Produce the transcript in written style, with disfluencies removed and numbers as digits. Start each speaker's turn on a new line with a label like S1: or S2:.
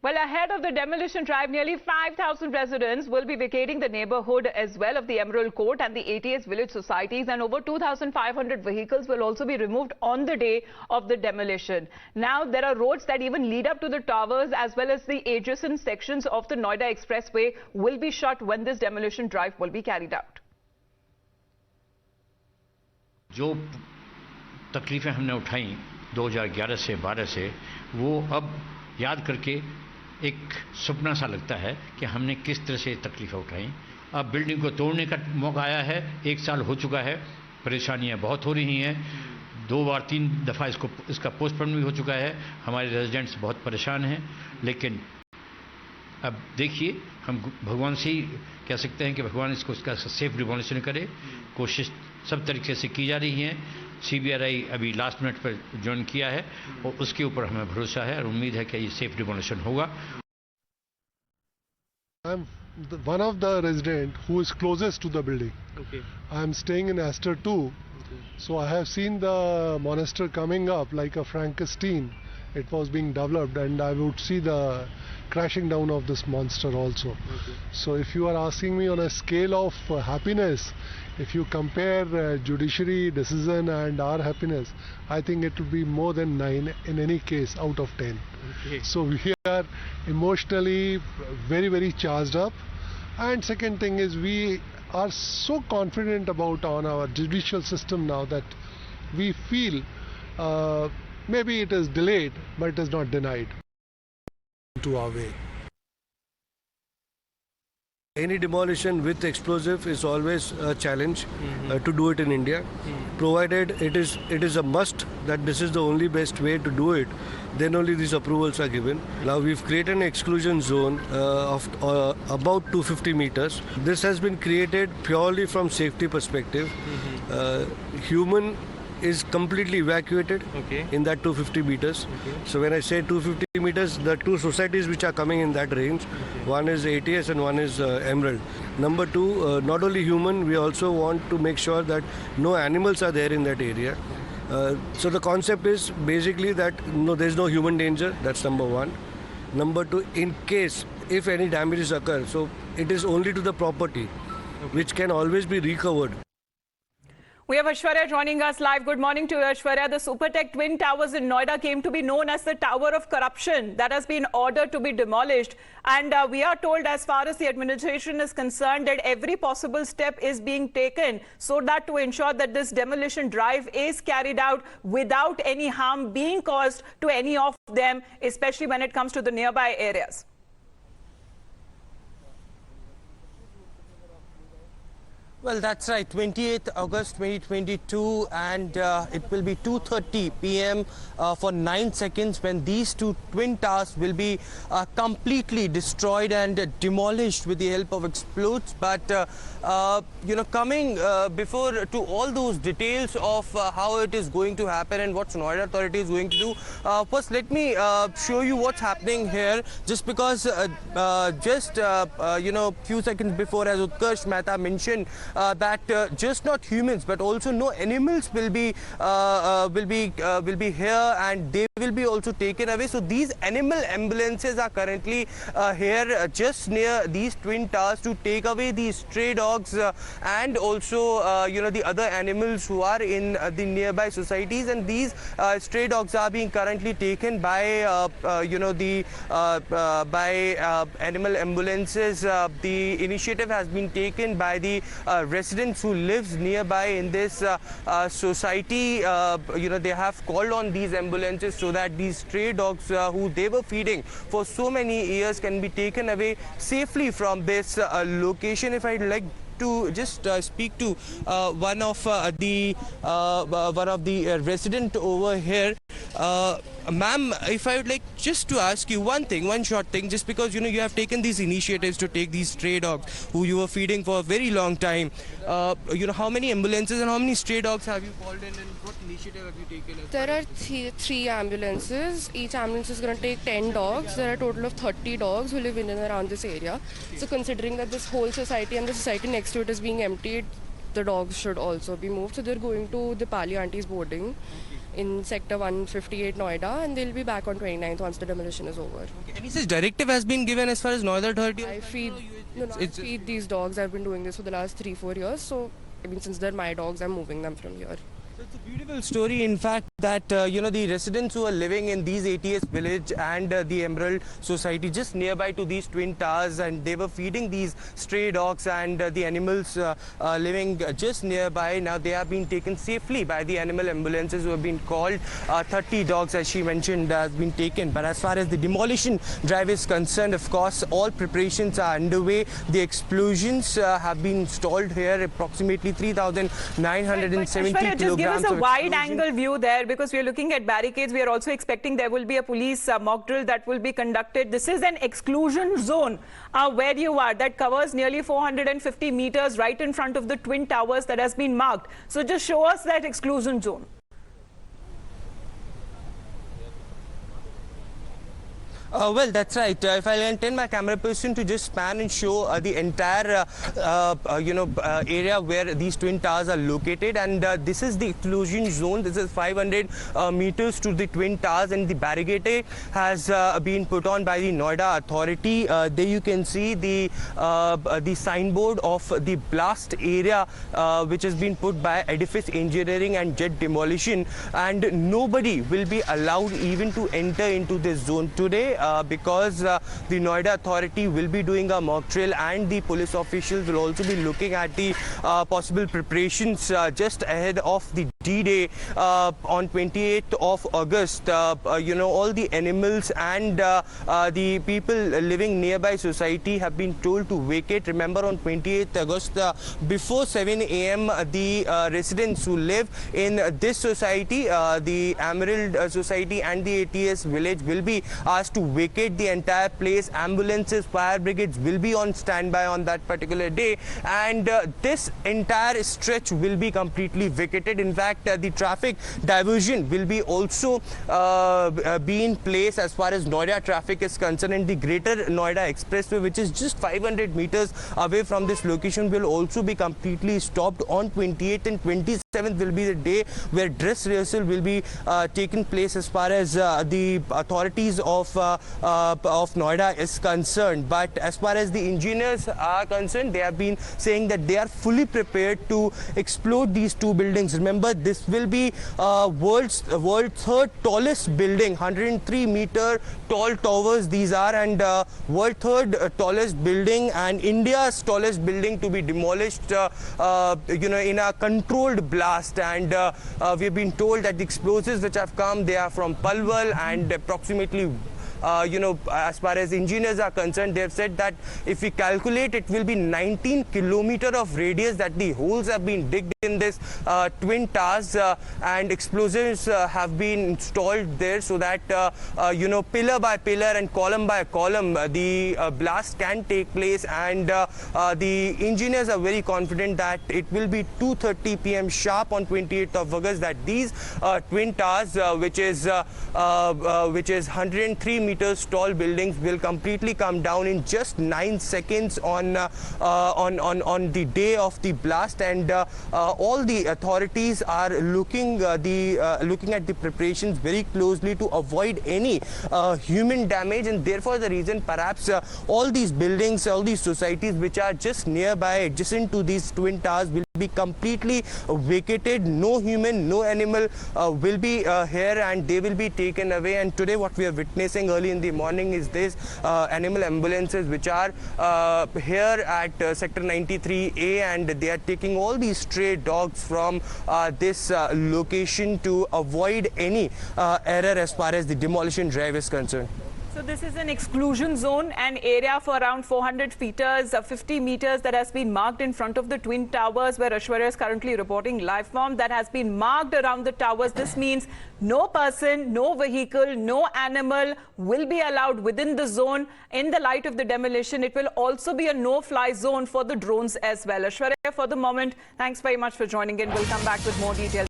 S1: Well, ahead of the demolition drive, nearly 5,000 residents will be vacating the neighborhood as well of the Emerald Court and the ATS village societies, and over 2,500 vehicles will also be removed on the day of the demolition. Now, there are roads that even lead up to the towers as well as the adjacent sections of the Noida Expressway will be shut when this demolition drive will be carried out.
S2: जो तकलीफें हमने उठाई 2011 से 12 से, वो अब याद करके एक सपना सा लगता है कि हमने किस तरह से तकलीफें उठाई। अब बिल्डिंग को तोड़ने का मौका आया है, 1 साल हो चुका है, परेशानियां बहुत हो रही हैं, 2 बार 3 दफ़ा इसका पोस्टपोन भी हो चुका है, हमारे रेजिडेंट्स बहुत परेशान हैं। लेकिन अब देखिए, हम भगवान से ही कह सकते हैं कि भगवान इसका सेफ डिमोलिशन करे। कोशिश सब तरीके से की जा रही है। CBRI अभी लास्ट मिनट पर ज्वाइन किया है और उसके ऊपर हमें भरोसा है और उम्मीद है कि ये सेफ डिमोलिशन होगा।
S3: I am one of the resident who is closest to the building.
S4: Okay.
S3: I am staying in Astor 2.
S4: Okay.
S3: So I have seen the monster coming up like a Frankenstein. It was being developed, and I would see the crashing down of this monster also.
S4: Okay.
S3: So if you are asking me on a scale of happiness, if you compare judiciary decision and our happiness, I think it will be more than 9 in any case out of 10.
S4: Okay.
S3: So we are emotionally very, very charged up. And second thing is, we are so confident about on our judicial system now that we feel maybe it is delayed, but it is not denied to our way.
S5: Any demolition with explosive is always a challenge to do it in India. Provided it is a must that this is the only best way to do it, then only these approvals are given. Now we've created an exclusion zone of about 250 meters. This has been created purely from safety perspective. Human is completely evacuated in that 250 meters. So when I say 250 meters, the 2 societies which are coming in that range, one is ATS and one is Emerald. Number 2, not only human, we also want to make sure that no animals are there in that area. So the concept is basically that there's no human danger. That's number 1. Number 2, in case if any damages occur, so it is only to the property, which can always be recovered.
S1: We have Aishwarya joining us live. Good morning to you, Aishwarya. The Supertech Twin Towers in Noida came to be known as the Tower of Corruption. That has been ordered to be demolished. And we are told, as far as the administration is concerned, that every possible step is being taken so that to ensure that this demolition drive is carried out without any harm being caused to any of them, especially when it comes to the nearby areas.
S4: Well, that's right, 28th August 2022, and it will be 2:30 p.m. For 9 seconds when these 2 twin towers will be completely destroyed and demolished with the help of explodes. But coming before to all those details of how it is going to happen and what Noida Authority is going to do, first let me show you what's happening here, just because few seconds before, as Utkarsh Mehta mentioned, that just not humans but also no animals will be here, and they will be also taken away. So these animal ambulances are currently here just near these twin towers to take away these stray dogs and also the other animals who are in the nearby societies. And these stray dogs are being currently taken by animal ambulances. The initiative has been taken by the residents who lives nearby in this society. They have called on these ambulances so that these stray dogs who they were feeding for so many years can be taken away safely from this location. If I'd like to just speak to one of the resident over here. Ma'am, if I would like just to ask you one short thing, just because you have taken these initiatives to take these stray dogs who you were feeding for a very long time. How many ambulances and how many stray dogs have you called in, and what initiative have you taken?
S6: There are three ambulances. Each ambulance is going to take 10 dogs. There are a total of 30 dogs who live in and around this area. So considering that this whole society and the society next to it is being emptied, the dogs should also be moved. So they're going to the Pali Auntie's boarding. in sector 158 Noida, and they'll be back on 29th once the demolition is over.
S4: Any such directive has been given as far as Noida Authority?
S6: I feed these dogs. I've been doing this for the last 3-4 years, so I mean, since they're my dogs, I'm moving them from here.
S4: It's a beautiful story, in fact, that the residents who are living in these ATS village and the Emerald Society just nearby to these twin towers, and they were feeding these stray dogs and the animals living just nearby. Now they have been taken safely by the animal ambulances who have been called. 30 dogs, as she mentioned, has been taken. But as far as the demolition drive is concerned, of course, all preparations are underway. The explosions have been installed here, approximately 3,970 kilograms.
S1: Give us a wide-angle view there, because we are looking at barricades. We are also expecting there will be a police mock drill that will be conducted. This is an exclusion zone where you are that covers nearly 450 meters right in front of the twin towers that has been marked. So just show us that exclusion zone.
S4: Well, that's right. If I can tell my camera person to just span and show the entire, area where these twin towers are located, and this is the exclusion zone. This is 500 meters to the twin towers, and the barricade has been put on by the Noida Authority. There you can see the signboard of the blast area, which has been put by Edifice Engineering and Jet Demolition, and nobody will be allowed even to enter into this zone today. Because the Noida Authority will be doing a mock drill, and the police officials will also be looking at the possible preparations just ahead of the D-Day on 28th of August. All the animals and the people living nearby society have been told to vacate. Remember, on 28th August, before 7 a.m., the residents who live in this society, the Emerald Society and the ATS village, will be asked to vacate the entire place. Ambulances, fire brigades will be on standby on that particular day, and this entire stretch will be completely vacated. In fact, the traffic diversion will be also be in place as far as Noida traffic is concerned, and the Greater Noida Expressway, which is just 500 meters away from this location, will also be completely stopped. On 28th and 27th will be the day where dress rehearsal will be taken place as far as the authorities of Noida is concerned. But as far as the engineers are concerned, they have been saying that they are fully prepared to explode these two buildings. Remember, this will be world's third tallest building, 103-meter tall towers these are, and world third tallest building and India's tallest building to be demolished in a controlled blast. And we have been told that the explosives which have come, they are from Palwal, and approximately as far as engineers are concerned, they have said that if we calculate, it will be 19 kilometers of radius that the holes have been digged in this twin towers, and explosives have been installed there, so that pillar by pillar and column by column the blast can take place. And the engineers are very confident that it will be 2:30 p.m. sharp on 28th of August that these twin towers, which is 103 meters tall buildings, will completely come down in just 9 seconds on the day of the blast. And all the authorities are looking at the preparations very closely to avoid any human damage, and therefore the reason perhaps all these buildings, all these societies which are just nearby, adjacent to these twin towers, will be completely vacated. No human, no animal will be here, and they will be taken away. And today what we are witnessing early in the morning is this animal ambulances which are here at sector 93A, and they are taking all these stray dogs from this location to avoid any error as far as the demolition drive is concerned.
S1: So this is an exclusion zone, an area for around 400 meters, 50 meters that has been marked in front of the twin towers, where Aishwarya is currently reporting live from, that has been marked around the towers. This means no person, no vehicle, no animal will be allowed within the zone. In the light of the demolition, it will also be a no-fly zone for the drones as well. Aishwarya, for the moment, thanks very much for joining in. We'll come back with more details.